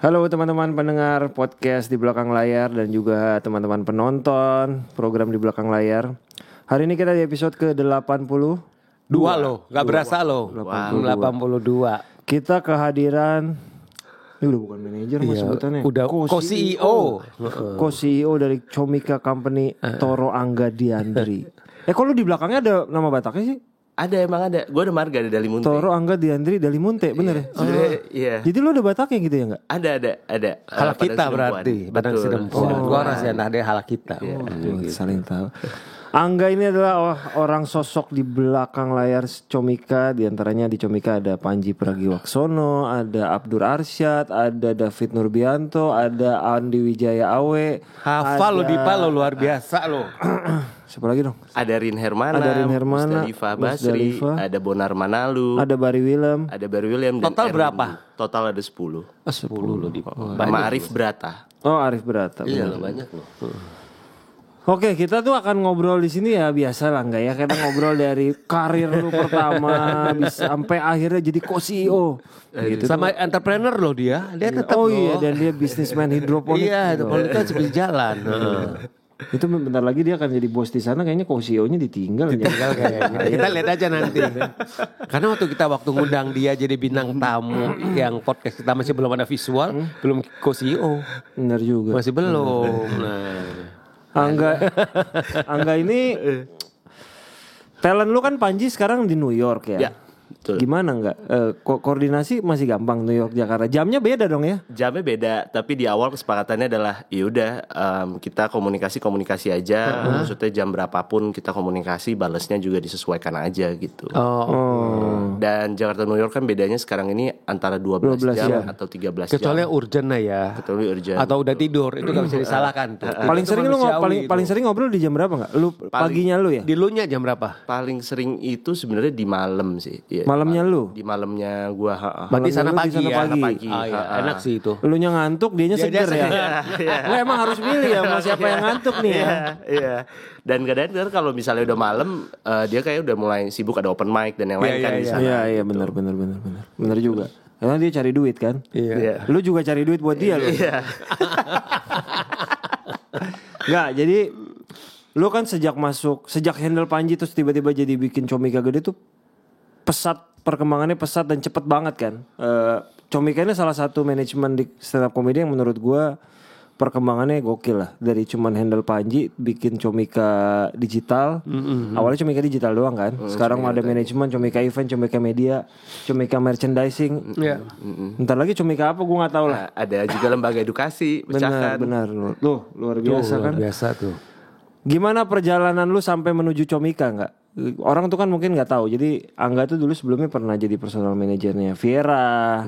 Halo teman-teman pendengar podcast di belakang layar dan juga teman-teman penonton program di belakang layar. Hari ini kita di episode ke-82 loh, gak berasa loh. 82. Kita kehadiran, ini udah bukan manajer mas sebutannya. Udah co-CEO. Co-CEO dari Comika Company, Toro Angga Diandri. Kok lu di belakangnya ada nama Bataknya sih? Ada, emang ada. Gue ada marga ada Dalimunte. Toro Angga Diandri Dalimunte, bener ya? Iya. Jadi lu ada Bataknya gitu ya nggak? Ada. Halak kita berarti, Padang Sidempuan. Gua rasa ada halak kita. Saling tahu. Angga ini adalah orang sosok di belakang layar Comika. Di antaranya di Comika ada Panji Pragiwaksono, ada Abdur Arsyad, ada David Nurbianto, ada Andi Wijaya Awe. Hafal lo Dipa lo luar biasa lo. Siapa lagi dong? Ada Rin Hermana, Musdalifah Basri, ada Bonar Manalu, ada Barry Willem. Dan Total berapa? Total ada 10. 10 lo Dipa. Sama Arif Brata. Oh, Arif Brata. Iya lo banyak lo. Oke, kita tuh akan ngobrol di sini ya biasa lah enggak ya? Kita ngobrol dari karir lu pertama bisa sampai akhirnya jadi co-CEO. Gitu. Sama entrepreneur loh dia tetap. Oh iya, dan dia bisnismen hidroponik. Iya, hidroponik kan seperti jalan. Itu bentar lagi dia akan jadi bos di sana, kayaknya co-CEO-nya ditinggal kayaknya. Kita lihat aja nanti. Karena waktu ngundang dia jadi bintang tamu yang podcast kita masih belum ada visual, belum co-CEO. Benar juga. Masih belum. Nah. Angga ini talent lu kan Panji sekarang di New York ya. Ya, betul. Gimana enggak? Koordinasi masih gampang New York Jakarta. Jamnya beda dong ya? Jamnya beda, tapi di awal kesepakatannya adalah yaudah kita komunikasi aja. Maksudnya jam berapapun kita komunikasi, balasnya juga disesuaikan aja gitu. Dan Jakarta New York kan bedanya sekarang ini antara 12 jam atau 13 jam. Kecuali urgent lah ya. Kecuali urgent. Atau udah tidur, itu gak bisa disalahkan tuh. Paling sering ngobrol di jam berapa enggak? Lu paginya lu ya? Di lu nya jam berapa? Paling sering itu sebenarnya di malam sih. Ya, malamnya lu? Di malamnya gua. Berarti sana pagi ya? Pagi. Enak sih itu. Lu nya ngantuk, dianya seger ya. Lu emang harus milih ya mau siapa yang ngantuk nih ya. Iya. Dan kadang-kadang kalau misalnya udah malam dia kayak udah mulai sibuk, ada open mic dan yang lain kan di sana. Iya, benar juga. Karena dia cari duit kan. Iya. Lu juga cari duit buat dia lu. Iya. Enggak, jadi lu kan sejak handle Panji terus tiba-tiba jadi bikin Comika gede tuh perkembangannya pesat dan cepet banget kan. Comika ini salah satu manajemen di stand up comedy yang menurut gua perkembangannya gokil lah. Dari cuman handle Panji bikin Comika digital. Awalnya Comika digital doang kan. Sekarang ada manajemen Comika event, Comika media, Comika merchandising. Ntar lagi Comika apa gue gak tahu lah. Ada juga lembaga edukasi. Benar. Loh, luar biasa kan. Luar biasa tuh. Gimana perjalanan lu sampai menuju Comika nggak? Orang tuh kan mungkin nggak tahu. Jadi Angga tuh dulu sebelumnya pernah jadi personal manajernya Viera,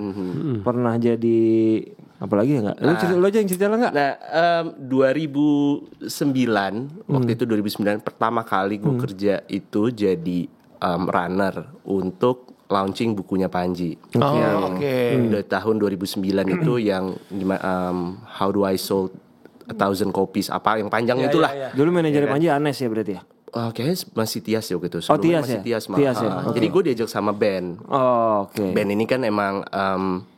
pernah jadi apa lagi ya nggak? Lu aja yang cerita lah nggak? Nah, 2009 waktu itu 2009 pertama kali gue kerja itu jadi runner untuk launching bukunya Panji. Udah tahun 2009 itu yang How Do I Sold 1,000 copies apa yang panjangnya itulah. Dulu manajernya Panji Anes ya berarti ya? Kayaknya masih Tias ya gitu. Tias masih ya? Tias ya? Jadi gue diajak sama band. Band ini kan emang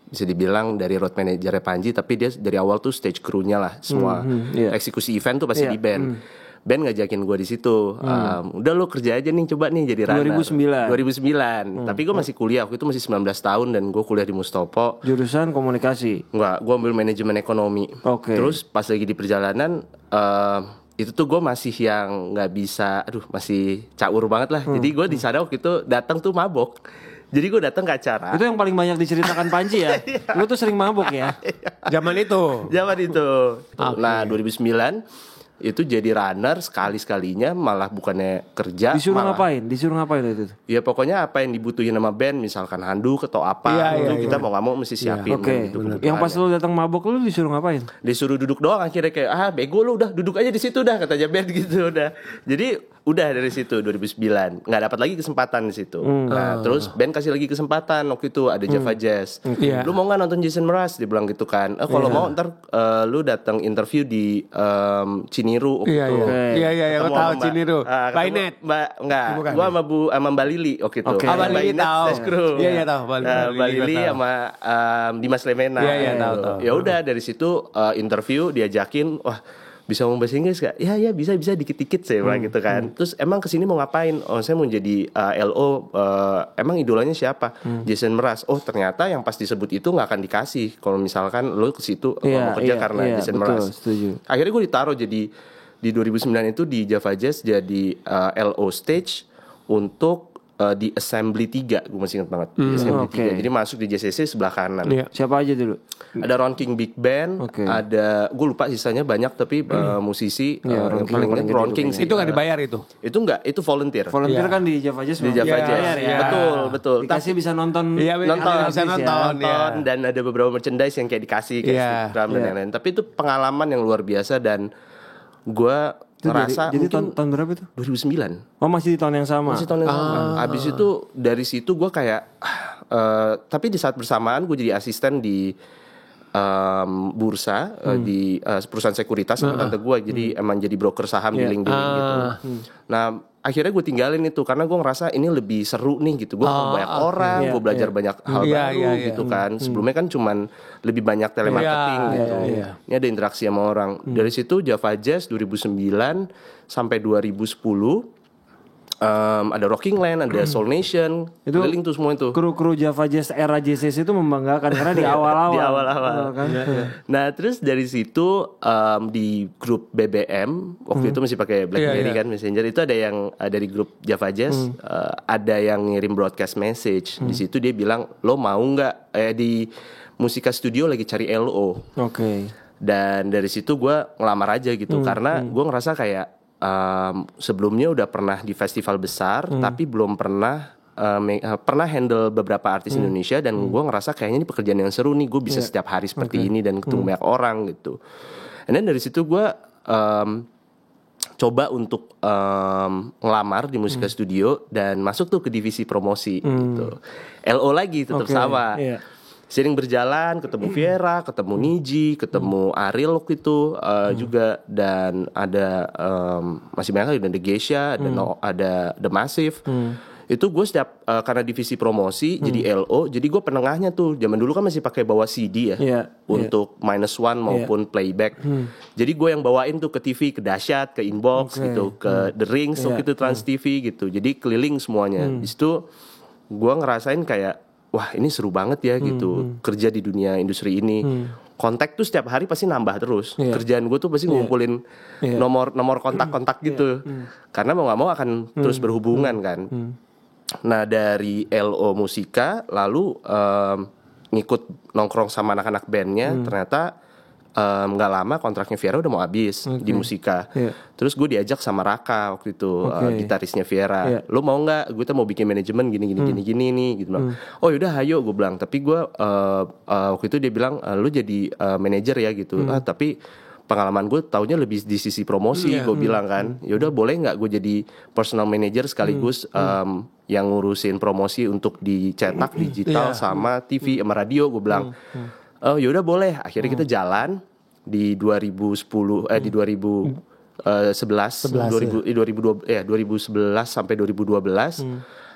bisa dibilang dari road manajernya Panji, tapi dia dari awal tuh stage crew-nya lah semua. Eksekusi event tuh pasti di band. Band ngajakin gue di situ. Udah lo kerja aja nih, coba nih jadi runner. 2009. Tapi gue masih kuliah, waktu itu masih 19 tahun dan gue kuliah di Mustopo. Jurusan komunikasi? Enggak, gue ambil manajemen ekonomi. Terus pas lagi di perjalanan itu tuh gue masih yang nggak bisa, masih caur banget lah. Jadi gue di sana waktu itu datang tuh mabok. Jadi gue datang ke acara. Itu yang paling banyak diceritakan Panji ya. Lu tuh sering mabok ya. Zaman itu. Nah 2009 itu jadi runner sekalinya malah bukannya kerja. Disuruh ngapain itu? Ya pokoknya apa yang dibutuhin sama band, misalkan handuk atau apa itu kita mau nggak mau mesti siapin. Gitu, yang pas lu datang mabok lu disuruh ngapain? Disuruh duduk doang, akhirnya kayak bego lu udah duduk aja di situ dah katanya band gitu udah. Jadi Udah dari situ 2009 nggak dapat lagi kesempatan di situ. Nah terus band kasih lagi kesempatan waktu itu ada Java Jazz. Lu mau nggak nonton Jason Mraz? Dia bilang gitu kan. Kalau mau ntar lu datang interview di Ciniru waktu itu. Iya, gue tahu Ciniru. By Net. Enggak. Gua sama Mbak Lili waktu itu. Mbak Lili tahu. Iya tahu. Mbak Lili sama Dimas Lemena. Iya, tahu. Ya udah dari situ interview diajakin, wah bisa ngomong bahasa Inggris gak? Ya bisa dikit-dikit saya bilang gitu kan. Terus emang kesini mau ngapain? Oh saya mau jadi LO. Emang idolanya siapa? Jason Mraz. Oh ternyata yang pas disebut itu nggak akan dikasih. Kalau misalkan lo ke situ mau kerja karena Jason Mraz. Akhirnya gue ditaruh jadi di 2009 itu di Java Jazz jadi LO stage untuk di Assembly 3, gue masih ingat banget. Di Assembly 3. Jadi masuk di JCC sebelah kanan. Siapa aja dulu? Ada Ron King Big Band, ada gue lupa sisanya banyak tapi musisi yang paling ingat Ron King sih. Itu nggak dibayar itu? Itu nggak, itu volunteer. Volunteer kan di Java Jazz. Di Java Jazz. Betul. Dikasih bisa nonton. Bisa nonton dan ada beberapa merchandise yang kayak dikasih kayak drum dan lain-lain. Tapi itu pengalaman yang luar biasa dan gue ngerasa jadi tahun berapa itu? 2009. Oh masih di tahun yang sama. Abis itu dari situ gue kayak tapi di saat bersamaan gue jadi asisten di bursa di perusahaan sekuritas sama tante gue. Jadi emang jadi broker saham dealing-dealing gitu. Nah akhirnya gue tinggalin itu karena gue ngerasa ini lebih seru nih gitu. Gue ketemu banyak orang, gue belajar banyak hal baru gitu kan. Sebelumnya kan cuman lebih banyak telemarketing gitu. Ini ada interaksi sama orang. Dari situ Java Jazz 2009 sampai 2010 ada Rocking Land, ada Soul Nation, itu keliling tuh semua itu. Kru Java Jazz era JCC itu membanggakan karena di awal-awal. Di awal-awal. Kan? Nah terus dari situ di grup BBM waktu itu masih pakai BlackBerry kan Messenger, itu ada yang dari grup Java Jazz ada yang ngirim broadcast message. Di situ dia bilang lo mau nggak di Musika Studio lagi cari LO. Dan dari situ gue ngelamar aja gitu karena gue ngerasa kayak sebelumnya udah pernah di festival besar tapi belum pernah handle beberapa artis Indonesia dan gue ngerasa kayaknya ini pekerjaan yang seru nih, gue bisa setiap hari seperti ini dan ketemu banyak orang gitu. And then dari situ gue coba untuk ngelamar di Musika Studio dan masuk tuh ke divisi promosi gitu. LO lagi tetap sama. Sering berjalan, ketemu Viera, ketemu Niji, ketemu Ariel waktu itu juga, dan ada masih banyak lagi, ada The Geisha, ada The Massive. Itu gue setiap karena divisi promosi jadi LO, jadi gue penengahnya tuh. Zaman dulu kan masih pakai bawa CD ya untuk -1 maupun playback. Jadi gue yang bawain tuh ke TV, ke Dahsyat, ke Inbox gitu, ke The Rings waktu itu Trans TV gitu. Jadi keliling semuanya. Di situ gue ngerasain kayak wah ini seru banget ya gitu kerja di dunia industri ini. Kontak tuh setiap hari pasti nambah terus. Kerjaan gue tuh pasti ngumpulin nomor kontak-kontak gitu. Karena mau nggak mau akan terus berhubungan kan. Nah dari LO Musika lalu ngikut nongkrong sama anak-anak bandnya. Ternyata nggak lama kontraknya Viera udah mau habis di Musika. Terus gue diajak sama Raka waktu itu gitarisnya Viera. Lo mau nggak? Gue tuh mau bikin manajemen gini nih gitu. Oh yaudah ayo gue bilang. Tapi gue waktu itu dia bilang lo jadi manajer ya gitu. Tapi pengalaman gue taunya lebih di sisi promosi. Gue bilang kan yaudah boleh nggak gue jadi personal manager sekaligus yang ngurusin promosi untuk dicetak digital sama TV sama radio. Gue bilang oh yaudah boleh. Akhirnya kita jalan di 2011 sampai 2012.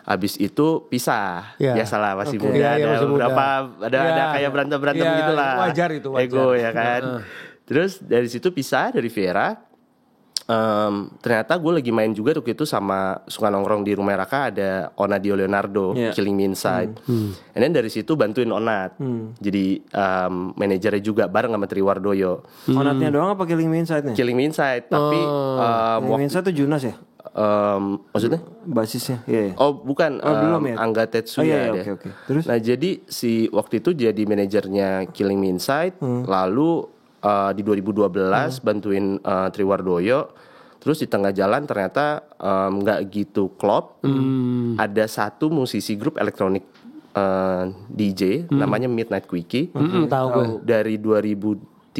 Abis itu pisah. Biasalah masih muda, ada beberapa ada kayak berantem gitulah. Wajar itu, wajar. Ego ya kan. Terus dari situ pisah dari Viera. Ternyata gue lagi main juga waktu itu sama suka nongkrong di rumah Raka, ada Onadio Leonardo, Killing Me Inside. And then dari situ bantuin Onat. Jadi manajernya juga bareng sama Triwardoyo. Onatnya doang apa Killing Me Inside-nya? Killing Me Inside, tapi Killing Me Inside itu Junas ya? Maksudnya? Basisnya. Oh bukan, belum ya? Angga Tetsuya deh. Terus? Nah jadi si waktu itu jadi manajernya Killing Me Inside. Lalu di 2012 bantuin Triwardoyo. Terus di tengah jalan ternyata nggak gitu klop. Ada satu musisi grup elektronik DJ namanya Midnight Quickie. Tahu gue. Dari 2012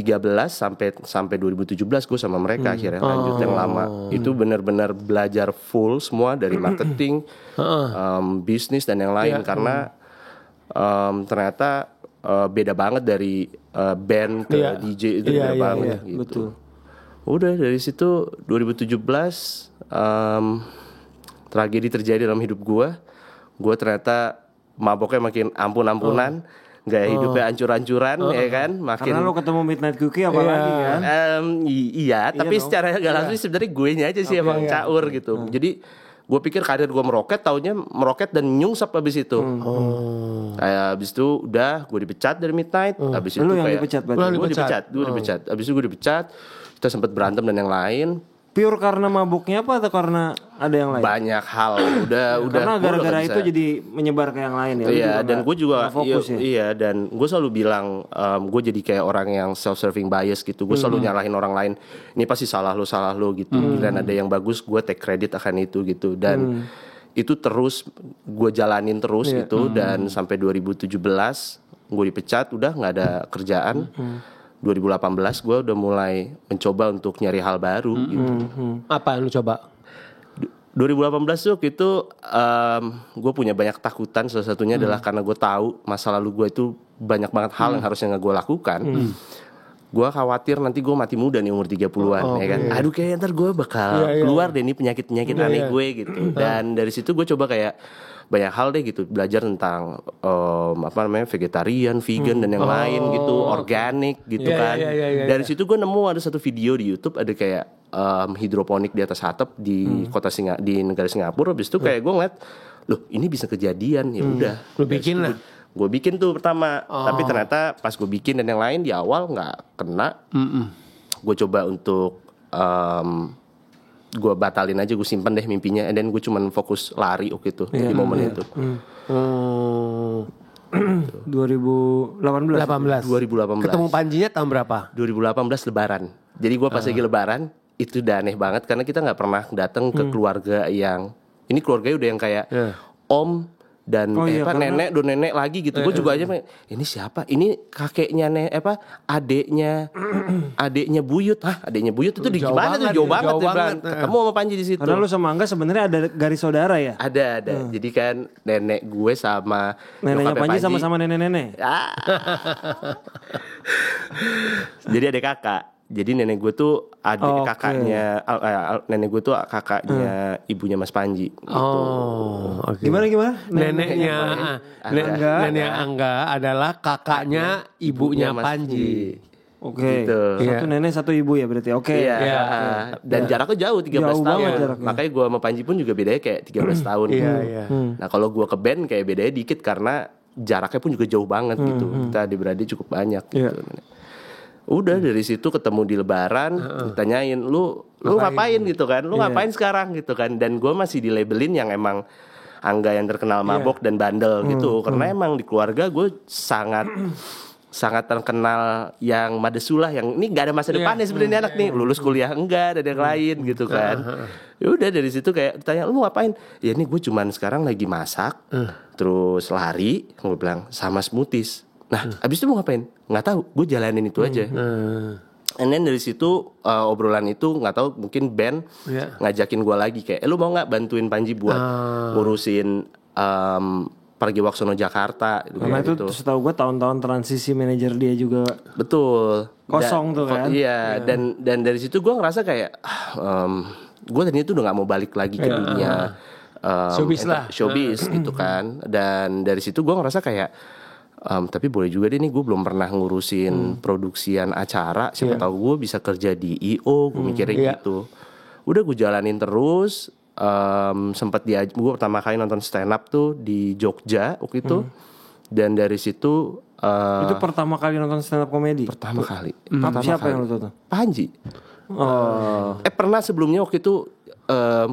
sampai 2017 gue sama mereka akhirnya lanjut yang lama. Itu benar-benar belajar full semua dari marketing, bisnis dan yang lain karena ternyata beda banget dari band ke DJ itu beda banget gitu. Betul. Udah dari situ 2017 tragedi terjadi dalam hidup gue. Gue ternyata maboknya makin ampun-ampunan. Gaya hidupnya hancur-hancuran ya kan, makin karena lo ketemu Midnight Cookie apalagi kan. Iya, tapi secara gak langsung sebenarnya gue nya aja sih emang caur gitu. Jadi gue pikir karir gue meroket, taunya meroket dan nyungsep abis itu. Kayak abis itu udah gue dipecat dari Midnight. Abis itu Lu yang kayak dipecat berarti? gue dipecat. Abis itu gue dipecat. Kita sempat berantem dan yang lain. Pure karena mabuknya apa atau karena ada yang lain? Banyak hal. Udah. Karena gua gara-gara udah itu jadi menyebar ke yang lain ya. Iya, dan gue juga fokus ya. Iya, dan gue selalu bilang gue jadi kayak orang yang self-serving bias gitu. Gue selalu nyalahin orang lain. Ini pasti salah lo gitu. Dan ada yang bagus, gue take credit akan itu gitu. Dan itu terus gue jalanin terus gitu. Dan sampai 2017 gue dipecat, udah nggak ada kerjaan. 2018 gue udah mulai mencoba untuk nyari hal baru gitu. Apa yang lu coba? 2018 tuh itu gue punya banyak ketakutan. Salah satunya adalah karena gue tahu masa lalu gue itu banyak banget hal yang harusnya gak gue lakukan. Gue khawatir nanti gue mati muda nih umur 30-an ya kan. Aduh kayak ntar gue bakal keluar deh nih penyakit-penyakit aneh gue gitu. Dan dari situ gue coba kayak banyak hal deh gitu, belajar tentang vegetarian, vegan dan yang lain gitu, organik gitu kan. Dari situ gue nemu ada satu video di YouTube, ada kayak hidroponik di atas atap di di negara Singapura. Habis itu kayak gue ngeliat, loh ini bisa kejadian, ya udah. Lu bikin lah. Gue bikin tuh pertama, tapi ternyata pas gue bikin dan yang lain di awal nggak kena. Gue coba untuk gue batalin aja, gue simpen deh mimpinya, dan gue cuman fokus lari waktu itu di momen itu. 2018. 2018. Ketemu Panjinya tahun berapa? 2018 Lebaran. Jadi gue pas lagi Lebaran itu udah aneh banget karena kita nggak pernah datang ke keluarga yang ini keluarganya udah yang kayak om dan nenek dan nenek lagi gitu. Gue juga aja ini siapa? Ini kakeknya adeknya Buyut. Adeknya Buyut itu di gimana tuh? Jauh banget. Ketemu sama Panji di situ. Karena lu sama Angga sebenarnya ada garis saudara ya? Ada. Jadi kan nenek gue sama neneknya Panji sama-sama nenek-nenek. Jadi ada kakak. Jadi nenek gue tuh kakaknya, nenek gue tuh kakaknya ibunya Mas Panji. Gitu. Gimana? Neneknya Angga adalah kakaknya ibunya Panji. Oke. Gitu. Satu nenek satu ibu ya berarti. Oke. Iya. Dan jaraknya jauh 13 tahun. Jaraknya. Makanya gue sama Panji pun juga bedanya kayak 13 tahun. Iya. Nah kalau gue ke band kayak bedanya dikit karena jaraknya pun juga jauh banget gitu. Kita adik-beradik cukup banyak gitu. Udah dari situ ketemu di Lebaran, ditanyain lu ngapain gitu kan, lu ngapain sekarang gitu kan, dan gue masih di labelin yang emang Angga yang terkenal mabok dan bandel gitu, karena emang di keluarga gue sangat terkenal yang madesulah, yang ini gak ada masa depannya sebenarnya anak nih, lulus kuliah enggak, dan yang lain gitu kan. Ya udah dari situ kayak ditanya lu ngapain, ya ini gue cuman sekarang lagi masak, terus lari, gue bilang sama smoothies. Nah, abis itu mau ngapain? Nggak tahu. Gue jalanin itu aja. And then dari situ obrolan itu nggak tahu mungkin band ngajakin gue lagi kayak, lu mau nggak bantuin Panji buat ngurusin Pergi Waksono Jakarta? Karena itu setahu gue tahun-tahun transisi manajer dia juga. Betul. Kosong tuh kan. Iya. Dan dari situ gue ngerasa kayak gue tadi itu udah nggak mau balik lagi ke dunia showbiz gitu kan. Dan dari situ gue ngerasa kayak tapi boleh juga deh nih, gue belum pernah ngurusin produksian acara, siapa tahu gue bisa kerja di I.O. Gue mikirnya gitu. Udah gue jalanin terus. Sempat gue pertama kali nonton stand up tuh di Jogja waktu itu. Dan dari situ itu pertama kali nonton stand up komedi. Pertama kali. Siapa yang lu tonton? Panji. Pernah sebelumnya waktu itu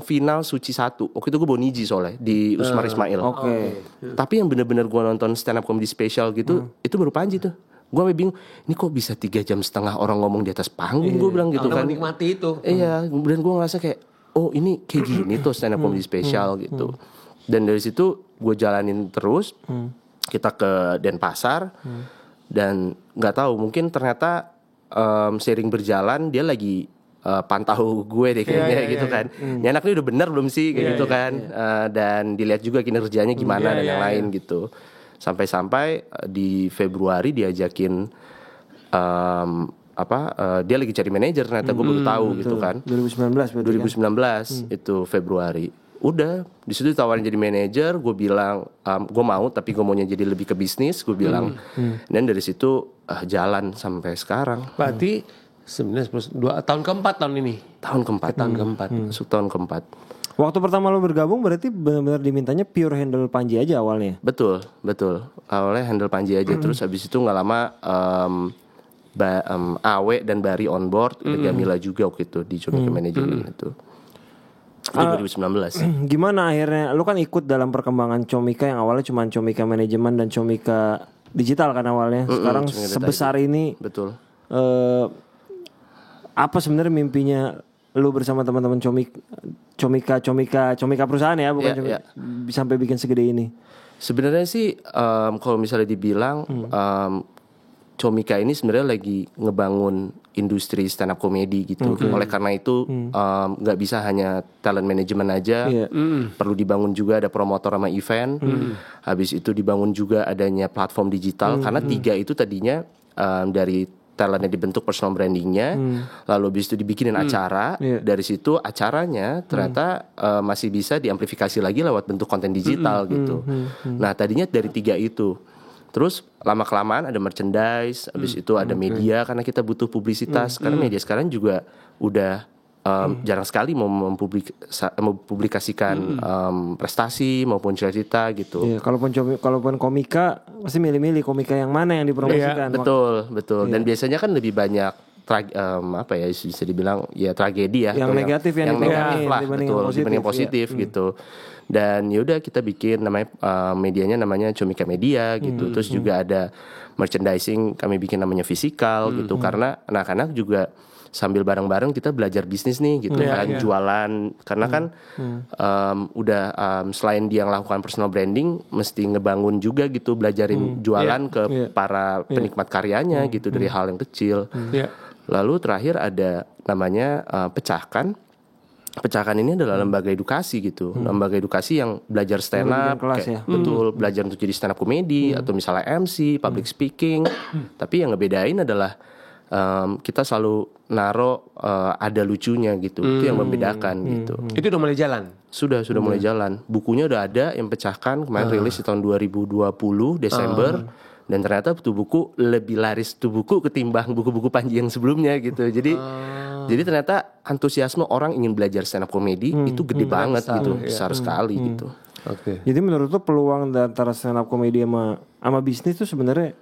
final Suci 1. Waktu itu gue bawa Niji soalnya di Usmar Ismail. Tapi yang benar-benar gue nonton stand up comedy special gitu, itu baru Panji tuh. Gue sampai bingung, ini kok bisa 3,5 jam orang ngomong di atas panggung, gue bilang gitu kan. Menikmati itu. Iya, dan gue ngerasa kayak, oh ini kayak gini tuh stand up comedy special gitu. Dan dari situ gue jalanin terus. Kita ke Denpasar dan nggak tahu, mungkin ternyata sering berjalan dia lagi pantau gue deh kayaknya gitu kan. Ini anak ini udah benar belum sih kayak gitu kan. Dan dilihat juga kinerjanya gimana dan yang lain gitu. Sampai-sampai di Februari diajakin dia lagi cari manajer, ternyata gue baru tahu gitu kan. 2019 itu Februari. Udah di situ ditawarin jadi manajer, gue bilang gue mau, tapi gue maunya jadi lebih ke bisnis, gue bilang. Dan dari situ jalan sampai sekarang. Berarti 9, 10, 2 tahun keempat tahun ini. Tahun keempat. Masuk tahun keempat. Waktu pertama lo bergabung berarti benar-benar dimintanya pure handle Panji aja awalnya. Betul. Awalnya handle Panji aja, terus habis itu nggak lama Awe dan Bari on board, Gamila juga waktu itu di Comika Management itu 2019. Gimana akhirnya lo kan ikut dalam perkembangan Comika yang awalnya cuma Comika Management dan Comika Digital kan awalnya. Sekarang sebesar ini. Betul. Apa sebenarnya mimpinya lu bersama teman-teman Comika perusahaan ya, bukan sampai bikin segede ini? Sebenarnya sih kalau misalnya dibilang Comika ini sebenarnya lagi ngebangun industri stand up comedy gitu. Oleh karena itu nggak bisa hanya talent management aja, perlu dibangun juga ada promotor sama event. Habis itu dibangun juga adanya platform digital karena 3 itu tadinya dari talentnya dibentuk personal brandingnya, lalu habis itu dibikinin acara, dari situ acaranya ternyata masih bisa diamplifikasi lagi lewat bentuk konten digital gitu. Nah tadinya dari 3 itu, terus lama-kelamaan ada merchandise, habis itu ada media karena kita butuh publisitas, karena media sekarang juga udah jarang sekali mau mempublikasikan prestasi maupun cerita gitu. Iya, kalaupun komika pasti milih-milih komika yang mana yang dipromosikan. Betul. Dan biasanya kan lebih banyak bisa dibilang ya tragedi ya. Yang negatif yang negatif lah, dibanding positif gitu. Dan yaudah kita bikin namanya medianya namanya Comika Media gitu. Terus juga ada merchandising, kami bikin namanya Physical gitu, karena anak-anak juga sambil bareng-bareng kita belajar bisnis nih gitu kan, jualan karena kan selain dia melakukan personal branding mesti ngebangun juga gitu, belajarin jualan ke para penikmat karyanya gitu dari hal yang kecil. Lalu terakhir ada namanya Pecahkan ini adalah lembaga edukasi gitu, lembaga edukasi yang belajar stand up, betul, belajar untuk jadi stand up comedy atau misalnya MC, public speaking. Tapi yang ngebedain adalah kita selalu naro ada lucunya gitu, itu yang membedakan gitu. Itu udah mulai jalan? Sudah mulai jalan. Bukunya udah ada yang Pecahkan, kemarin rilis di tahun 2020 Desember. Dan ternyata tuh buku lebih laris tuh buku ketimbang buku-buku Panji yang sebelumnya gitu. Jadi ternyata antusiasme orang ingin belajar stand up comedy itu gede banget gitu, besar sekali gitu. Jadi menurut lo peluang antara stand up comedy sama bisnis tuh sebenarnya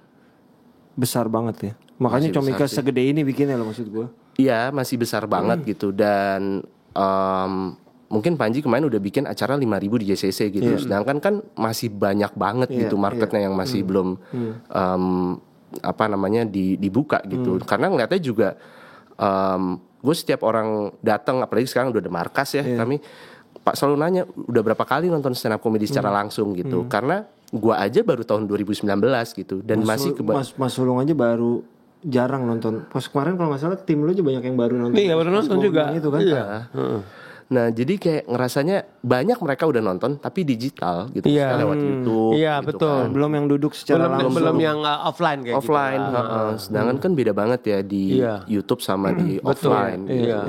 besar banget ya. Makanya Comika segede ini bikinnya loh, maksud gue. Iya, masih besar banget gitu. Dan mungkin Panji kemarin udah bikin acara 5.000 di JCC gitu. Sedangkan kan masih banyak banget gitu marketnya yang masih belum dibuka gitu. Karena ngeliatnya juga gue setiap orang datang, apalagi sekarang udah ada markas ya, kami Pak selalu nanya udah berapa kali nonton stand up comedy secara langsung gitu. Karena gue aja baru tahun 2019 gitu, dan Mas Sulung aja baru jarang nonton. Pas kemarin kalau nggak salah tim lu aja banyak yang baru nonton. Iya, baru nonton juga. Itu kan. Nah jadi kayak ngerasanya banyak mereka udah nonton tapi digital gitu, lewat YouTube. Iya gitu betul. Kan. Belum yang duduk secara langsung. Belum yang offline kayak offline, gitu. Sedangkan kan beda banget ya di YouTube sama di offline. Iya.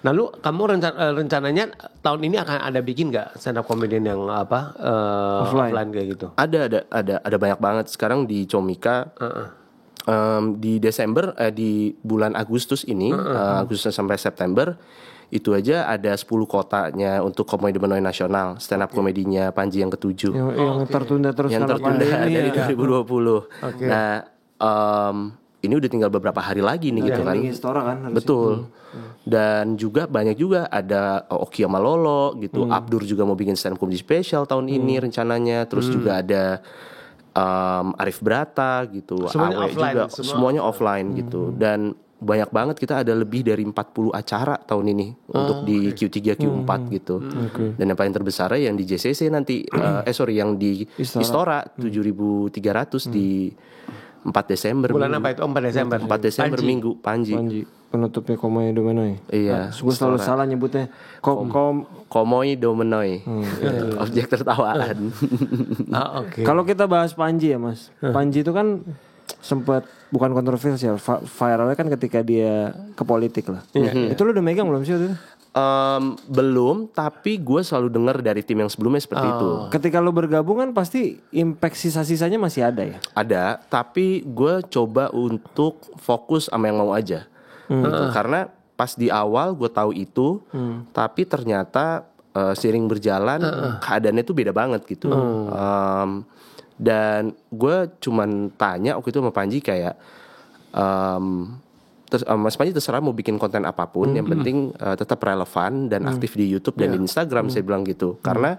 Nah lu kamu rencananya tahun ini akan ada bikin nggak stand up comedian yang offline kayak gitu? Ada banyak banget sekarang di Comika. Di Desember di bulan Agustus ini, Agustus sampai September itu aja ada 10 kotanya untuk komedi menoi nasional, stand up komedinya Panji yang ke-7 yang tertunda terus dari 2020. Nah ini udah tinggal beberapa hari lagi nih gitu kan. Istora kan betul. Dan juga banyak juga ada Oki sama Lolo gitu. Abdur juga mau bikin stand up comedy special tahun ini rencananya. Terus juga ada Arif Brata gitu, semuanya Awe offline, juga, semuanya offline gitu. Dan banyak banget, kita ada lebih dari 40 acara tahun ini untuk di Q3, Q4 gitu. Dan yang paling terbesar yang di JCC nanti yang di Istora 7.300 di Desember. Bulan apa itu? 4 Desember. 4 Desember Panji. Minggu, Panji. Penutupnya Komoi Domenoi. Iya. Gue selalu salah nyebutnya. Komoi Domenoi. Objek tertawaan. Oke. Kalau kita bahas Panji ya Mas. Panji itu kan sempat bukan kontroversial, viralnya kan ketika dia ke politik lah. Itu lu udah megang belum sih waktu itu? Belum, tapi gue selalu dengar dari tim yang sebelumnya seperti itu. Ketika lu bergabung kan pasti impact sisa-sisanya masih ada ya? Ada, tapi gue coba untuk fokus sama yang mau aja. Gitu. Karena pas di awal gue tahu itu, tapi ternyata seiring berjalan keadaannya tuh beda banget gitu. Dan gue cuman tanya waktu itu sama Panji kayak, Mas Panji terserah mau bikin konten apapun, yang penting tetap relevan dan aktif di YouTube dan di Instagram, saya bilang gitu. Karena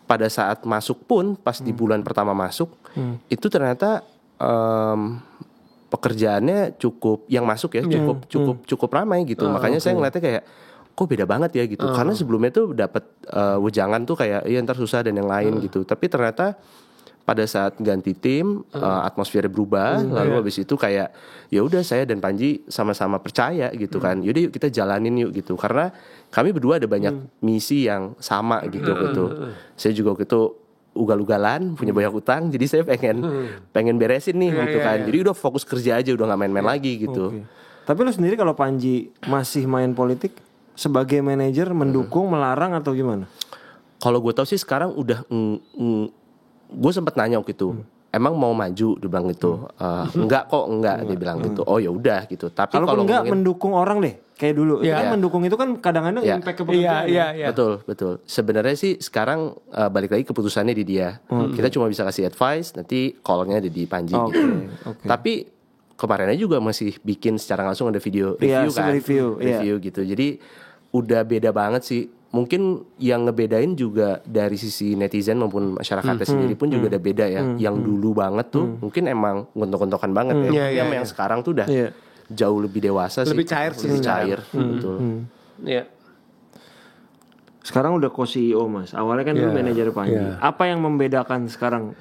pada saat masuk pun, pas di bulan pertama masuk, itu ternyata pekerjaannya cukup, yang masuk ya cukup ramai gitu. Makanya saya ngeliatnya kayak, kok beda banget ya gitu. Karena sebelumnya tuh dapat wejangan tuh kayak, iya ntar susah dan yang lain gitu. Tapi ternyata pada saat ganti tim, atmosfernya berubah. Lalu habis itu kayak, ya udah saya dan Panji sama-sama percaya gitu kan. Yaudah yuk kita jalanin yuk gitu. Karena kami berdua ada banyak misi yang sama gitu. Saya juga waktu itu ugal-ugalan, punya banyak utang. Jadi saya pengen beresin nih gitu kan. Jadi udah fokus kerja aja, udah nggak main-main lagi gitu. Tapi lu sendiri kalau Panji masih main politik, sebagai manajer mendukung, melarang atau gimana? Kalau gue tahu sih sekarang udah gue sempat nanya waktu itu, emang mau maju, dia bilang gitu. Enggak, dia bilang gitu. Oh ya udah gitu. Tapi kalau enggak mendukung orang deh, kayak dulu. Itu kan mendukung itu kan kadang-kadang impact ke pekerjaan. Iya. Betul. Sebenarnya sih sekarang balik lagi keputusannya di dia. Kita cuma bisa kasih advice, nanti call-nya ada di Panji gitu. Tapi kemarinnya juga masih bikin secara langsung ada video review kan. Review gitu. Jadi udah beda banget sih. Mungkin yang ngebedain juga dari sisi netizen maupun masyarakatnya sendiri pun juga ada beda ya. Yang dulu banget tuh mungkin emang gontok-gontokan banget ya. Yang sekarang tuh udah jauh lebih dewasa sih. Lebih cair sih. Lebih cair, betul. Iya. Sekarang udah co-CEO Mas. Awalnya kan dulu manajer Panji. Apa yang membedakan sekarang?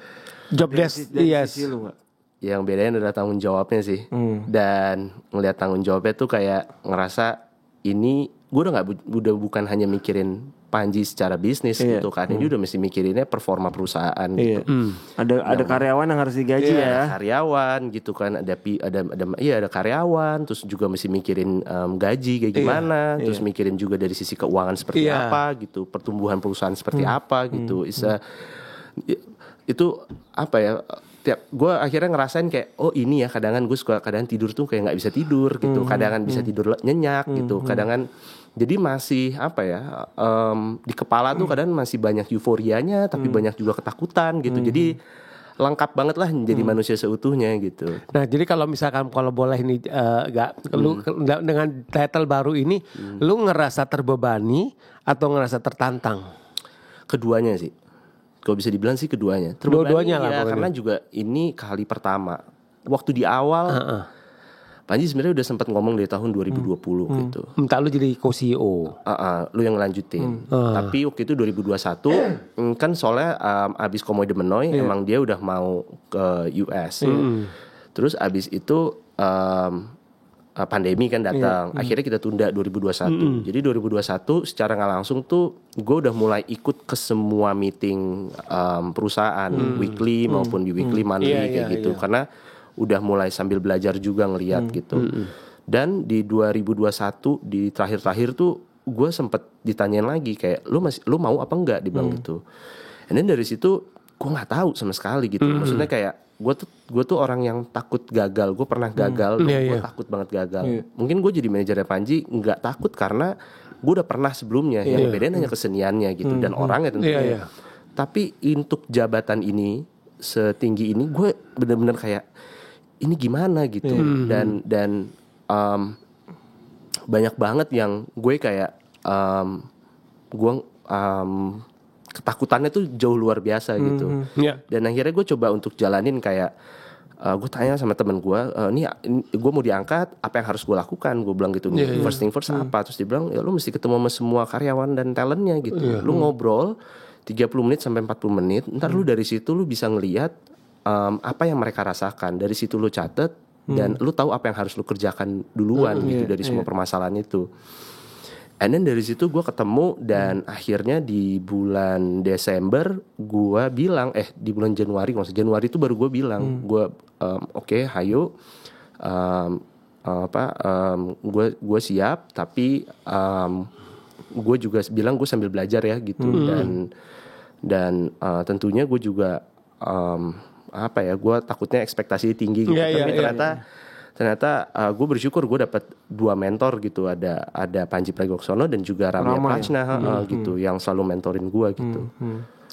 Job desk, sisi lu gak? Yang bedain adalah tanggung jawabnya sih. Dan ngelihat tanggung jawabnya tuh kayak ngerasa ini gue udah bukan hanya mikirin Panji secara bisnis gitu kan. Ini udah mesti mikirinnya performa perusahaan gitu. Ada karyawan yang harus digaji ya. Karyawan gitu kan, ada karyawan, terus juga mesti mikirin gaji kayak gimana, terus mikirin juga dari sisi keuangan seperti apa gitu, pertumbuhan perusahaan seperti apa gitu. Itu apa ya? Gue akhirnya ngerasain kayak, oh ini ya kadang-kadang gue suka tidur tuh kayak nggak bisa tidur gitu, kadang-kadang bisa tidur nyenyak gitu, kadang-kadang jadi masih apa ya, di kepala tuh kadang masih banyak euforianya tapi banyak juga ketakutan gitu. Jadi lengkap banget lah menjadi manusia seutuhnya gitu. Nah jadi kalau misalkan kalau boleh ini lu dengan title baru ini, lu ngerasa terbebani atau ngerasa tertantang? Keduanya sih. Kalau bisa dibilang sih keduanya. Dua-duanya lah ya, karena juga ini kali pertama. Waktu di awal Panji sebenarnya udah sempat ngomong dari tahun 2020 gitu. Minta lu jadi co-CEO. Lu yang lanjutin. Tapi waktu itu 2021 kan soalnya abis Komoi Domenoi emang dia udah mau ke US. Terus abis itu pandemi kan datang. Akhirnya kita tunda 2021. Jadi 2021 secara nggak langsung tuh gue udah mulai ikut ke semua meeting perusahaan weekly maupun di weekly monthly kayak gitu. Karena udah mulai sambil belajar juga ngeliat gitu. Dan di 2021 di terakhir-terakhir tuh gue sempet ditanyain lagi kayak lu mau apa enggak, dibilang gitu. And then dari situ gue nggak tahu sama sekali gitu. Maksudnya kayak gue tuh orang yang takut gagal. Gue pernah gagal, gue takut banget gagal. Mungkin gue jadi manajernya Panji nggak takut karena gue udah pernah sebelumnya. Yang bedain hanya keseniannya gitu dan orangnya tentunya. Tapi untuk jabatan ini setinggi ini gue benar-benar kayak ini gimana gitu. Dan banyak banget yang gue kayak ketakutannya tuh jauh luar biasa gitu. Dan akhirnya gue coba untuk jalanin kayak gue tanya sama temen gue, ini gue mau diangkat, apa yang harus gue lakukan? Gue bilang gitu, first thing first apa? Terus dia bilang, ya lu mesti ketemu sama semua karyawan dan talentnya gitu. Lu ngobrol 30 menit sampai 40 menit, ntar lu dari situ lu bisa ngelihat apa yang mereka rasakan. Dari situ lu catet dan lu tahu apa yang harus lu kerjakan duluan gitu dari semua permasalahan itu. And then dari situ gue ketemu dan akhirnya di bulan Desember gue bilang di bulan Januari, maksudnya Januari itu baru gue bilang gue oke, hayo gue siap, tapi gue juga bilang gue sambil belajar ya gitu. Dan tentunya gue juga gue takutnya ekspektasi tinggi gitu. Tapi ternyata gue bersyukur gue dapat 2 mentor gitu, ada Panji Pragiwaksono dan juga Ramya Prachna gitu yang selalu mentorin gue gitu.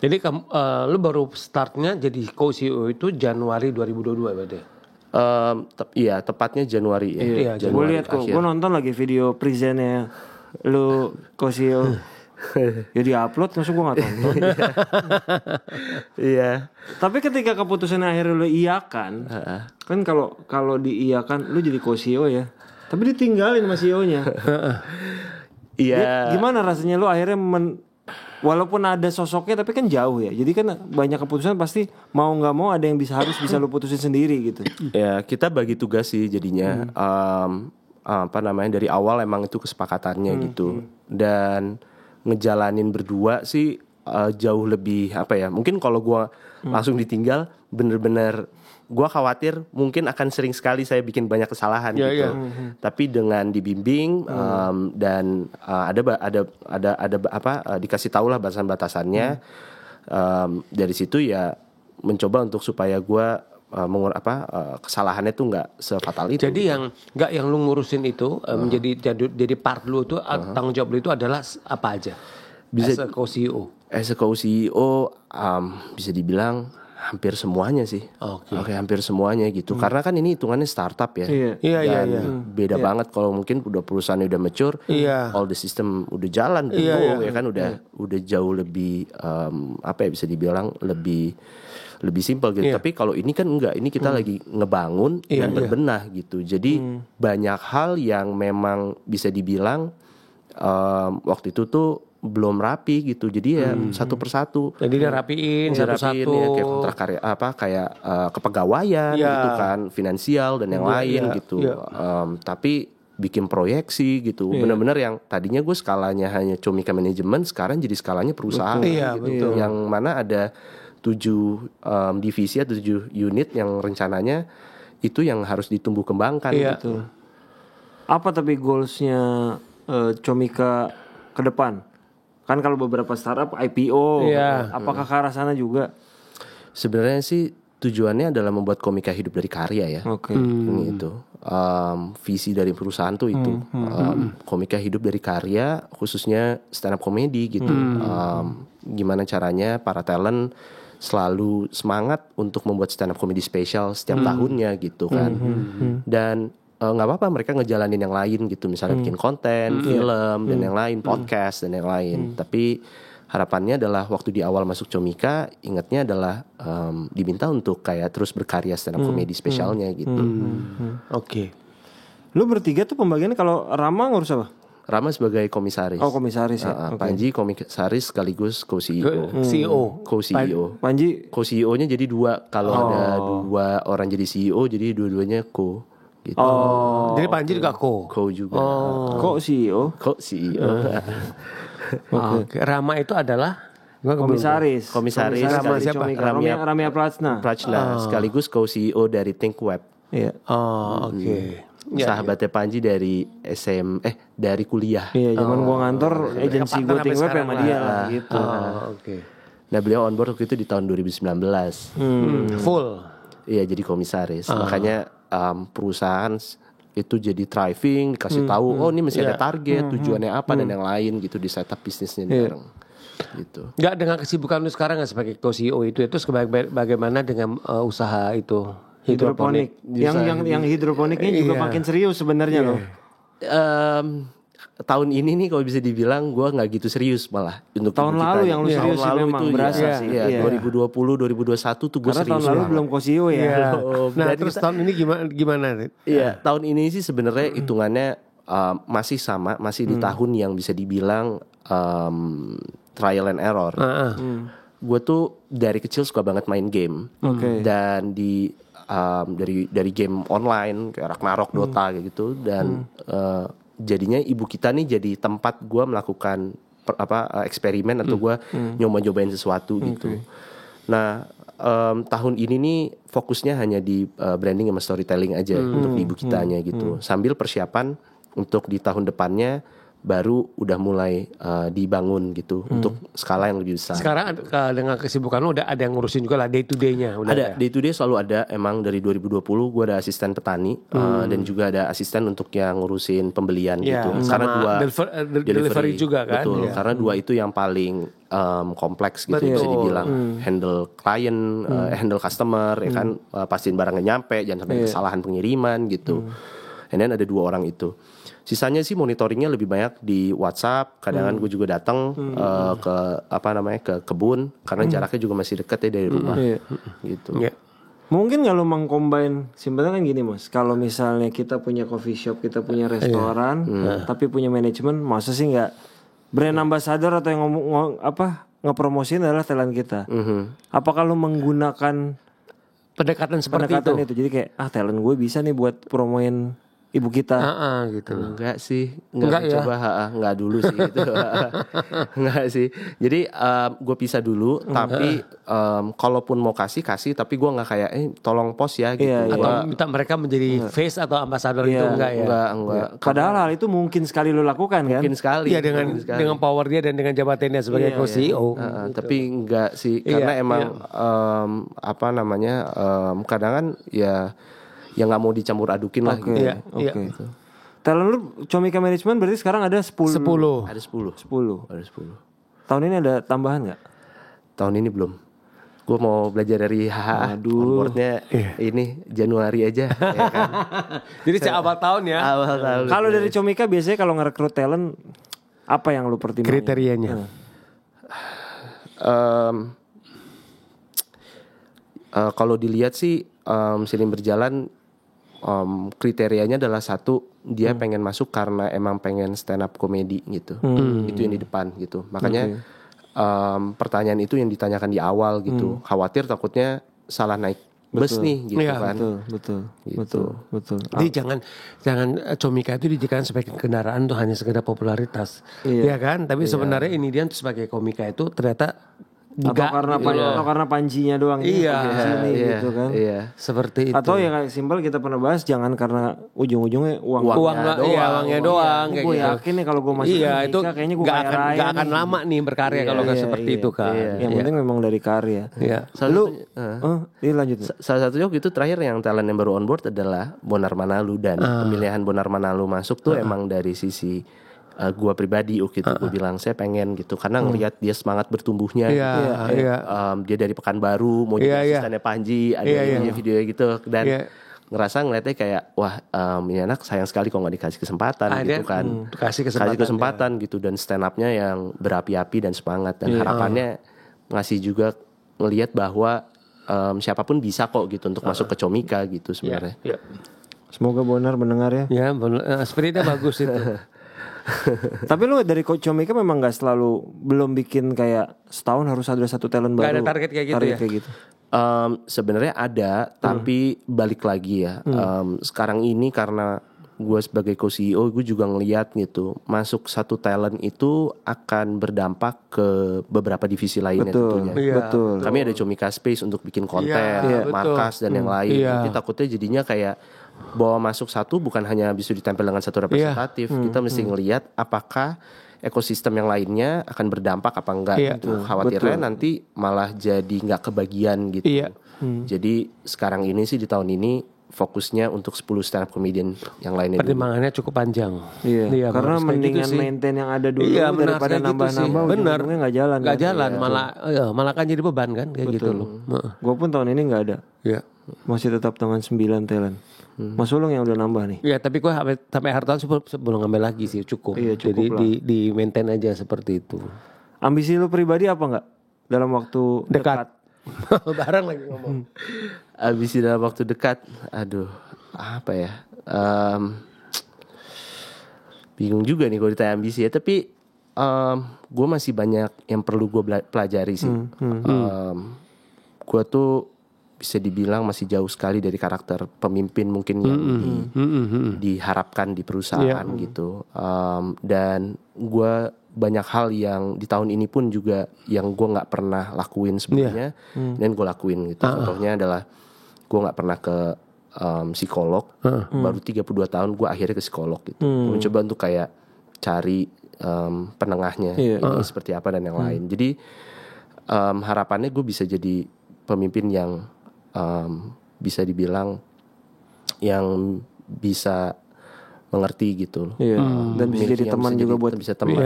Jadi lu baru startnya jadi co-CEO itu Januari 2022 berarti? Iya, tepatnya Januari ya. Gue lihat kok, gue nonton lagi video presentnya lu co-CEO. Ya di-upload, maksud gue gak tonton. Iya. Tapi ketika keputusan akhirnya lu iyakan, kan kalau diiyakan lu jadi co-CEO ya. Tapi ditinggalin sama CEO-nya. Iya. Gimana rasanya lu akhirnya walaupun ada sosoknya tapi kan jauh ya. Jadi kan banyak keputusan pasti mau nggak mau ada yang harus bisa lu putusin sendiri gitu. Ya kita bagi tugas sih jadinya. Dari awal emang itu kesepakatannya gitu. Dan ngejalanin berdua sih jauh lebih mungkin kalau gue langsung ditinggal bener-bener gue khawatir mungkin akan sering sekali saya bikin banyak kesalahan gitu. Tapi dengan dibimbing dan dikasih tahu lah batasan-batasannya, dari situ ya mencoba untuk supaya gue kesalahannya tuh nggak sefatal itu. Jadi yang lu ngurusin itu jadi part lu itu tanggung jawab lu itu adalah apa aja? Bisa as a co-CEO. As a co-CEO bisa dibilang hampir semuanya sih. Oke, hampir semuanya gitu. Karena kan ini hitungannya startup ya. Iya. Beda banget kalau mungkin udah perusahaannya udah mature, all the system udah jalan, ya kan udah jauh lebih bisa dibilang lebih simpel gitu. Tapi kalau ini kan enggak, ini kita lagi ngebangun dan berbenah gitu. Jadi banyak hal yang memang bisa dibilang waktu itu tuh belum rapi gitu. Jadi ya satu persatu. Jadi dia rapiin satu-satu ya, kayak kontrak karya kayak kepegawaian gitu kan, finansial dan yang lain gitu. Tapi bikin proyeksi gitu. Benar-benar yang tadinya gue skalanya hanya Comika Management, sekarang jadi skalanya perusahaan gitu. Yang mana ada 7 divisi atau 7 unit yang rencananya itu yang harus ditumbuh kembangkan gitu. Apa tapi goalsnya Comika ke depan? Kan kalau beberapa startup IPO, apakah ke arah sana juga? Sebenarnya sih tujuannya adalah membuat Comika hidup dari karya ya. Ini itu visi dari perusahaan tuh itu. Comika hidup dari karya, khususnya stand up comedy gitu. Gimana caranya para talent selalu semangat untuk membuat stand up comedy spesial setiap tahunnya gitu kan. Dan nggak apa-apa mereka ngejalanin yang lain gitu, misalnya bikin konten, film dan yang lain, podcast dan yang lain. Tapi harapannya adalah waktu di awal masuk Comika, ingatnya adalah diminta untuk kayak terus berkarya stand up comedy spesialnya gitu. Oke. Lu bertiga tuh pembagiannya, kalau Rama ngurus apa? Rama sebagai komisaris. Oh, komisaris ya. Panji komisaris sekaligus co-CEO. Co-CEO. Panji co-CEO-nya jadi 2. Kalau ada 2 orang jadi CEO, jadi dua-duanya co gitu. Jadi Panji juga co juga. Co-CEO. Oke. Rama itu adalah komisaris. Rama siapa? Ramya Prachna. Sekaligus co-CEO dari Think Web. Iya. Oke. Sahabatnya Panji dari dari kuliah. Iya, zaman gua ngantor agensi gua Think Web sama dia lah gitu. Oke. Nah, beliau on board waktu itu di tahun 2019. Full. Iya, jadi komisaris. Makanya perusahaan itu jadi thriving, dikasih tahu ini mesti ada target, tujuannya apa dan yang lain gitu, di setup bisnisnya bareng. Gitu. Nggak, dengan kesibukan lu sekarang nggak sebagai co-CEO itu bagaimana dengan usaha itu? Hidroponik. Yang hidroponiknya juga makin serius sebenarnya loh. Tahun ini nih kalau bisa dibilang gue nggak gitu serius malah untuk tahun lalu yang lu serius sih memang berasa sih. 2020 2021 tuh gue serius. Karena tahun lalu belum co-CEO ya. Nah, terus tahun ini gimana? Iya, tahun ini sih sebenarnya hitungannya masih sama, masih di tahun yang bisa dibilang trial and error. gue tuh dari kecil suka banget main game. Dan dari game online kayak Ragnarok, Dota kayak gitu. Dan jadinya ibu kita nih jadi tempat gue melakukan eksperimen atau gue nyoba-nyobain sesuatu gitu. Nah tahun ini nih fokusnya hanya di branding sama storytelling aja untuk di ibu kitanya gitu. Sambil persiapan untuk di tahun depannya baru udah mulai dibangun gitu untuk skala yang lebih besar. Sekarang dengan kesibukan lo ada yang ngurusin juga lah day to day-nya. Ada day to day selalu ada. Emang dari 2020 gue ada asisten petani dan juga ada asisten untuk yang ngurusin pembelian gitu. Karena dua delivery juga kan. Betul. Karena dua itu yang paling kompleks gitu bisa dibilang. Handle klien, handle customer, ya kan pastiin barangnya nyampe, jangan sampai kesalahan pengiriman gitu. And then ada 2 orang itu. Sisanya sih monitoringnya lebih banyak di WhatsApp. Kadang-kadang gue juga datang ke kebun karena jaraknya juga masih dekat ya dari rumah. Gitu. Mungkin kalau mengcombine simpelnya kan gini Mas. Kalau misalnya kita punya coffee shop, kita punya restoran, tapi punya manajemen, masa sih nggak brand ambassador atau yang ngepromosin adalah talent kita. Apakah lo menggunakan pendekatan seperti itu? Jadi kayak talent gue bisa nih buat promoin ibu kita. Gitu. Enggak sih, enggak coba enggak dulu sih gitu. Enggak sih. Jadi gue pisah dulu, tapi kalaupun mau kasih tapi gue nggak kayak tolong post ya gitu. Atau minta mereka menjadi face atau ambassador itu enggak ya? Enggak. Padahal hal itu mungkin sekali lo lakukan kan? Mungkin sekali. Iya dengan power dia dan dengan jabatannya sebagai co-CEO. Tapi enggak sih, karena emang kadang kan ya nggak mau dicampur adukin lah gitu. Gitu. Talent lu Comika Management berarti sekarang ada 10. Ada 10. Tahun ini ada tambahan nggak? Tahun ini belum. Gue mau belajar dari HHA. Onboardnya ini Januari aja. Ya kan? Jadi awal tahun ya. Awal tahun. Kalau dari Comika biasanya kalau ngerekrut talent apa yang lu pertimbangkan? Kriterianya. Kalau dilihat sih sering berjalan. Kriterianya adalah satu, dia pengen masuk karena emang pengen stand up comedy gitu. Itu yang di depan gitu. Makanya pertanyaan itu yang ditanyakan di awal gitu. Khawatir takutnya salah naik bus nih gitu kan. Betul. Jadi jangan Comika itu dijadikan sebagai kendaraan tuh hanya sekedar popularitas. Iya kan? Tapi sebenarnya ini dia sebagai komika itu ternyata atau karena panjinya doang gitu kan. Seperti itu. Atau yang kayak simpel kita pernah bahas, jangan karena ujung-ujungnya uangnya doang kayak gue gitu. yakin nih kalau gue masuk itu kayaknya gue gak akan lama nih berkarya kalau nggak seperti itu kan. Yang penting memang dari karya. Lanjut. Salah satunya waktu itu terakhir yang talent yang baru on board adalah Bonar Manalu, dan pemilihan Bonar Manalu masuk tuh emang dari sisi gue pribadi waktu itu gue bilang saya pengen gitu karena ngelihat dia semangat bertumbuhnya dia dari Pekanbaru mau jadi asistennya Panji, ada video gitu, dan ngerasa ngeliatnya kayak wah ini anak sayang sekali kalau nggak dikasih kesempatan gitu kan. Kasih kesempatan gitu, dan stand up-nya yang berapi-api dan semangat, dan harapannya ngasih juga ngelihat bahwa siapapun bisa kok gitu untuk masuk ke Comika gitu sebenarnya. Semoga Bonar mendengar ya. Ya, spiritnya bagus itu. Tapi lu dari Coach Comika memang gak selalu, belum bikin kayak setahun harus ada satu talent baru. Gak ada target kayak gitu ya? Kayak gitu. Sebenarnya ada, tapi balik lagi ya. Sekarang ini karena gue sebagai co-CEO, gue juga ngeliat gitu, masuk satu talent itu akan berdampak ke beberapa divisi lainnya tentunya. Betul. Kami ada Comika Space untuk bikin konten, markas dan yang lain. Jadi takutnya jadinya kayak bahwa masuk satu bukan hanya bisa ditempel dengan satu representatif. Kita mesti ngelihat apakah ekosistem yang lainnya akan berdampak apa enggak gitu. Khawatirnya nanti malah jadi nggak kebagian gitu. Jadi sekarang ini sih di tahun ini fokusnya untuk 10 stand up comedian yang lainnya. Pertimbangannya cukup panjang. Karena mendingan maintain yang ada dulu daripada nambah-nambah. Benar, nggak jalan. Nggak jalan, malah kan jadi beban kan kayak gitu loh. Gue pun tahun ini nggak ada. Masih tetap dengan 9 talent. Mas Ulung yang udah nambah nih. Iya, tapi gue sampai akhir tahun sebelum ngambil lagi sih cukup. Jadi di maintain aja seperti itu. Ambisi lu pribadi apa nggak dalam waktu dekat? Barang lagi ngomong. Ambisi dalam waktu dekat, aduh, apa ya? Bingung juga nih kalau ditanya ambisi ya. Tapi gue masih banyak yang perlu gue pelajari sih. Gue tuh bisa dibilang masih jauh sekali dari karakter pemimpin mungkin yang diharapkan di perusahaan gitu. Dan gue banyak hal yang di tahun ini pun juga yang gue nggak pernah lakuin sebelumnya, dan gue lakuin gitu. Contohnya adalah gue nggak pernah ke psikolog. Baru 32 tahun gue akhirnya ke psikolog gitu. Mencoba untuk kayak cari penengahnya ini seperti apa dan yang lain. Jadi harapannya gue bisa jadi pemimpin yang bisa dibilang yang bisa mengerti gitu. Dan bisa jadi teman juga buat bisa teman.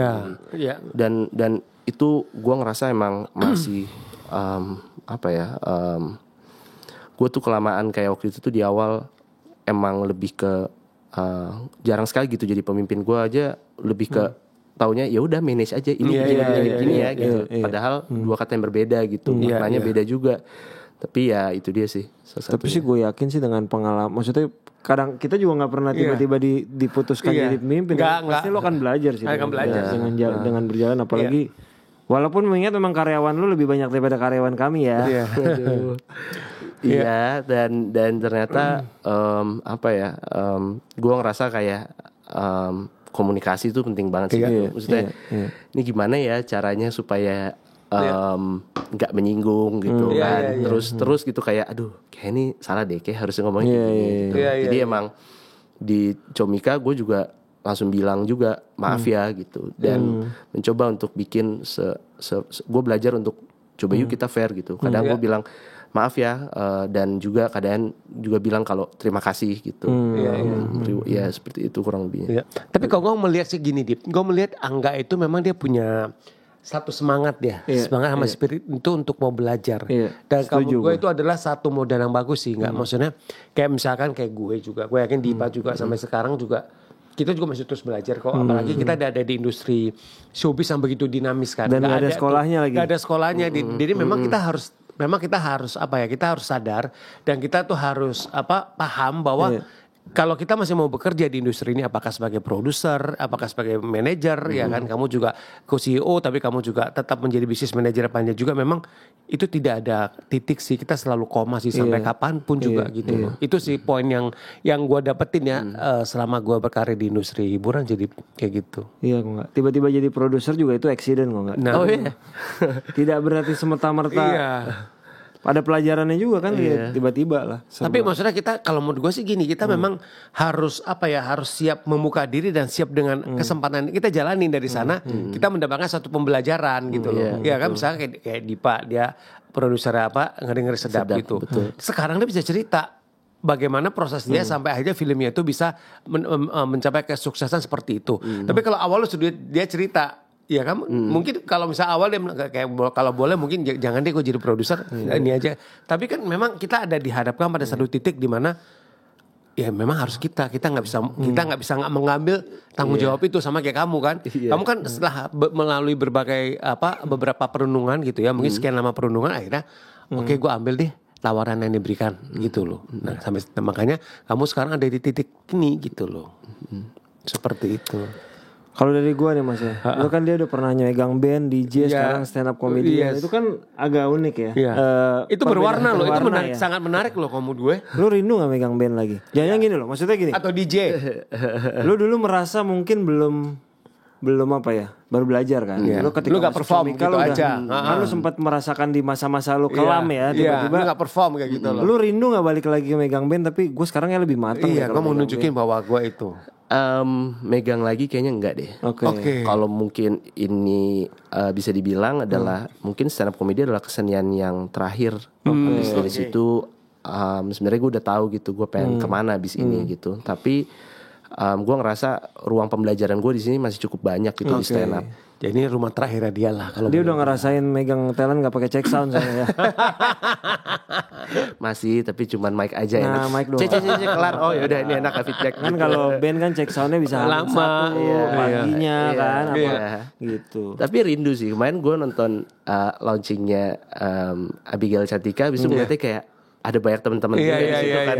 Dan itu gue ngerasa emang masih gue tuh kelamaan kayak waktu itu tuh di awal emang lebih ke jarang sekali gitu jadi pemimpin. Gue aja lebih ke taunya ya udah manage aja ini gini ya gitu. Padahal dua kata yang berbeda gitu. Maknanya beda juga. Tapi ya itu dia sih. Tapi sih gue yakin sih dengan pengalaman, maksudnya kadang kita juga nggak pernah tiba-tiba diputuskan jadi pemimpin. Pasti lo akan belajar sih. Dengan berjalan, apalagi walaupun mengingat memang karyawan lo lebih banyak daripada karyawan kami ya. Iya dan ternyata gue ngerasa kayak komunikasi itu penting banget sih. Maksudnya ini gimana ya caranya supaya nggak menyinggung gitu kan. Terus gitu kayak aduh kayak ini salah deh, kayak harus ngomongin gini. Jadi emang di Comika gue juga langsung bilang juga maaf ya gitu, dan mencoba untuk bikin gue belajar untuk coba yuk kita fair gitu. Kadang gue bilang maaf ya, dan juga kadang juga bilang kalau terima kasih gitu. Ya seperti itu kurang lebihnya. Tapi kalau gue melihat sih gini Dip, gue melihat Angga itu memang dia punya satu semangat dia, semangat sama spirit itu untuk mau belajar. Dan kamu gue itu adalah satu modal yang bagus sih, nggak maksudnya kayak misalkan kayak gue juga, gue yakin Dipa juga sampai sekarang juga kita juga masih terus belajar kok. Apalagi kita ada di industri showbiz yang begitu dinamis kan. Dan nggak ada sekolahnya lagi. Nggak ada sekolahnya, jadi memang kita harus kita harus sadar dan kita tuh harus paham bahwa kalau kita masih mau bekerja di industri ini, apakah sebagai produser, apakah sebagai manajer, ya kan, kamu juga co-CEO, tapi kamu juga tetap menjadi bisnis manajer Panja juga, memang itu tidak ada titik sih, kita selalu koma sih sampai kapanpun juga gitu. Itu sih poin yang gue dapetin ya selama gue berkarir di industri hiburan, jadi kayak gitu. Iya, kok nggak. Tiba-tiba jadi produser juga itu accident kok nggak. Tidak berarti semata-merta. Ada pelajarannya juga kan, tiba-tiba lah. Tapi maksudnya kita, kalau menurut gue sih gini, kita memang harus harus siap membuka diri dan siap dengan kesempatan kita jalanin dari sana. Kita mendapatkan satu pembelajaran gitu loh. Ya kan, misalnya kayak Dipa, dia produser ngeri-ngeri sedap gitu. Betul. Sekarang dia bisa cerita bagaimana proses dia sampai akhirnya filmnya itu bisa mencapai kesuksesan seperti itu. Tapi kalau awalnya dia cerita, ya kan, mungkin kalau misalnya awal dia kayak kalau boleh mungkin jangan deh gue jadi produser, ini aja. Tapi kan memang kita ada dihadapkan pada satu titik di mana ya memang harus kita nggak bisa nggak mengambil tanggung jawab itu sama kayak kamu kan. Kamu kan setelah melalui berbagai beberapa perundungan gitu ya, mungkin sekian lama perundungan, akhirnya oke, gue ambil deh tawaran yang diberikan gitu loh. Nah makanya kamu sekarang ada di titik ini gitu loh. Seperti itu. Kalau dari gue nih mas ya, lu kan dia udah pernah megang band, DJ, sekarang stand up comedian. Itu kan agak unik ya. Itu berwarna loh, itu menarik, sangat menarik loh kamu gue. Lu rindu gak megang band lagi? Jangan gini loh, maksudnya gini. Atau DJ. Lu dulu merasa mungkin belum baru belajar kan. Lu ketika lu gak perform gitu aja. Kan lu sempat merasakan di masa-masa lu kelam ya, tiba-tiba lu gak perform kayak gitu loh. Lu rindu gak balik lagi megang band, tapi gue sekarang lebih matang. Iya, gue mau nunjukin bahwa gue itu megang lagi kayaknya enggak deh. Oke. Kalau mungkin ini bisa dibilang adalah mungkin stand up comedy adalah kesenian yang terakhir. Dari situ sebenarnya gue udah tahu gitu gue pengen kemana abis ini gitu. Tapi gue ngerasa ruang pembelajaran gue di sini masih cukup banyak gitu di stand up. Jadi ini rumah terakhir dia lah. Kalau dia udah ngerasain megang talent gak pakai check sound soalnya ya. Masih, tapi cuman mic aja ya. Nah, mic doang. Cek kelar. Oh ya udah ini enak feedback. Kan kalau band kan check soundnya bisa lama, paginya kan gitu. Tapi rindu sih. Kemarin gue nonton launchingnya Abigail Cantika, habis itu ngeliatnya kayak ada banyak teman-teman juga di situ kan,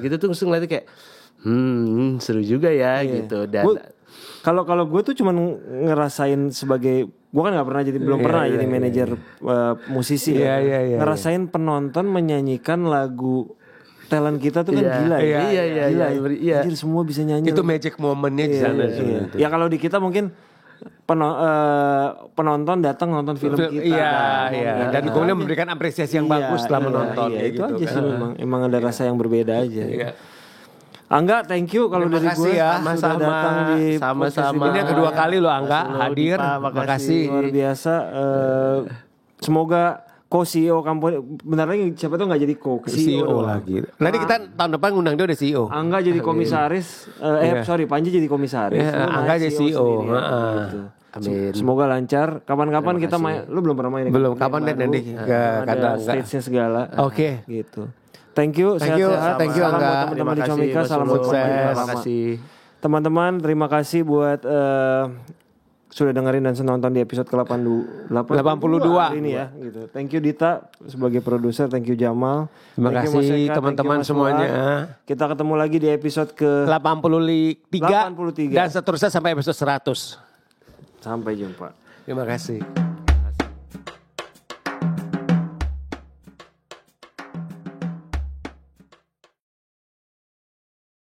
gitu tuh langsung ngeliatnya kayak seru juga ya gitu. Dan kalau gue tuh cuman ngerasain sebagai, gue kan nggak pernah jadi, belum pernah jadi manajer musisi ya. Ngerasain penonton menyanyikan lagu talent kita tuh kan gila ya. Gila. Jadi semua bisa nyanyi. Itu magic momennya di sana. Ya kalau di kita mungkin penonton datang nonton film kita. Iya. Dan kemudian memberikan apresiasi yang bagus setelah menonton. Iya, itu aja sih memang ada rasa yang berbeda aja. Iya. Angga, thank you kalau dari gue ya, sudah datang di sama-sama. Ini yang kedua kali lo Angga hadir. Makasih luar biasa. Semoga co-CEO company, bentar lagi siapa tuh nggak jadi CEO lagi. Nanti kita tahun depan ngundang dia udah CEO. Angga jadi komisaris, Panji jadi komisaris. Angga jadi CEO. Gitu. Amin. Semoga lancar. Kapan-kapan kita main. Lu belum pernah main? Belum. Kapan nanti ke kata stage-nya segala. Oke. Gitu. Thank you. Sehat-sehat. Thank you Salam buat Angga. teman-teman di Comika. Salam buat Terima kasih. Teman-teman, terima kasih buat sudah dengerin dan nonton di episode ke-82 ini ya gitu. Thank you Dita sebagai produser, thank you Jamal. Terima kasih teman-teman semuanya. Kita ketemu lagi di episode ke 83 dan seterusnya sampai episode 100. Sampai jumpa. Terima kasih.